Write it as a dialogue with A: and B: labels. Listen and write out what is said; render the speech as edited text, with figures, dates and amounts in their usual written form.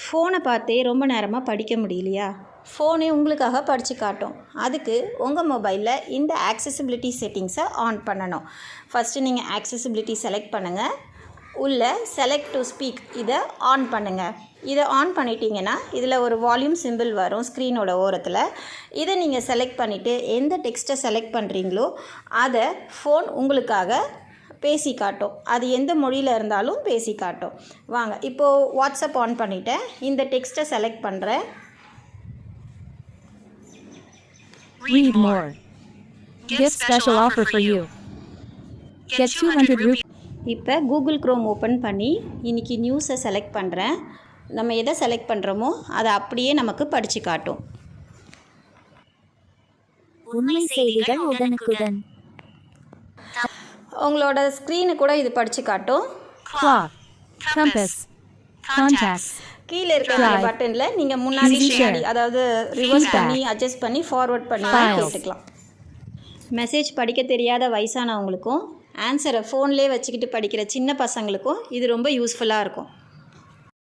A: ஃபோனை பார்த்தே ரொம்ப நேரமாக படிக்க முடியலையா? ஃபோனே உங்களுக்காக படித்து காட்டும். அதுக்கு உங்கள் மொபைலில் இந்த ஆக்சசிபிலிட்டி செட்டிங்ஸை ஆன் பண்ணணும். ஃபஸ்ட்டு நீங்கள் ஆக்சசிபிலிட்டி செலக்ட் பண்ணுங்கள். உள்ள செலக்ட் டு ஸ்பீக் இதை ஆன் பண்ணுங்கள். இதை ஆன் பண்ணிட்டீங்கன்னா இதில் ஒரு வால்யூம் சிம்பிள் வரும் ஸ்க்ரீனோட ஓரத்தில். இதை நீங்கள் செலக்ட் பண்ணிவிட்டு எந்த டெக்ஸ்ட்டை செலக்ட் பண்ணுறீங்களோ அதை ஃபோன் உங்களுக்காக பேசி காட்டும். அது எந்த மொழியில் இருந்தாலும் பேசி காட்டும். வாங்க இப்போது வாட்ஸ்அப் ஆன் பண்ணிவிட்டேன். இந்த டெக்ஸ்ட்டை செலக்ட் பண்ணுறேன்.
B: Read more. Get special offer for you. Get 200 rupees.
A: இப்போ கூகுள் க்ரோம் ஓப்பன் பண்ணி இன்றைக்கி நியூஸை செலக்ட் பண்ணுறேன். நம்ம எதை செலக்ட் பண்ணுறோமோ அதை அப்படியே நமக்கு படித்து காட்டும்.
B: உண்மை செய்திகள் உடனுக்குடன்.
A: உங்களோட ஸ்க்ரீனு கூட இது படித்து காட்டும்.
B: Clock, compass, contacts.
A: கீழே இருக்கிற பட்டனில் நீங்கள் முன்னாடி பின்னாடி அதாவது ரிவர்ஸ் பண்ணி அட்ஜஸ்ட் பண்ணி ஃபார்வர்ட் பண்ணி கேட்டுக்கலாம். மெசேஜ் படிக்க தெரியாத வயசானவங்களுக்கும் ஆன்சரை ஃபோன்லேயே வச்சுக்கிட்டு படிக்கிற சின்ன பசங்களுக்கும் இது ரொம்ப யூஸ்ஃபுல்லாக இருக்கும்.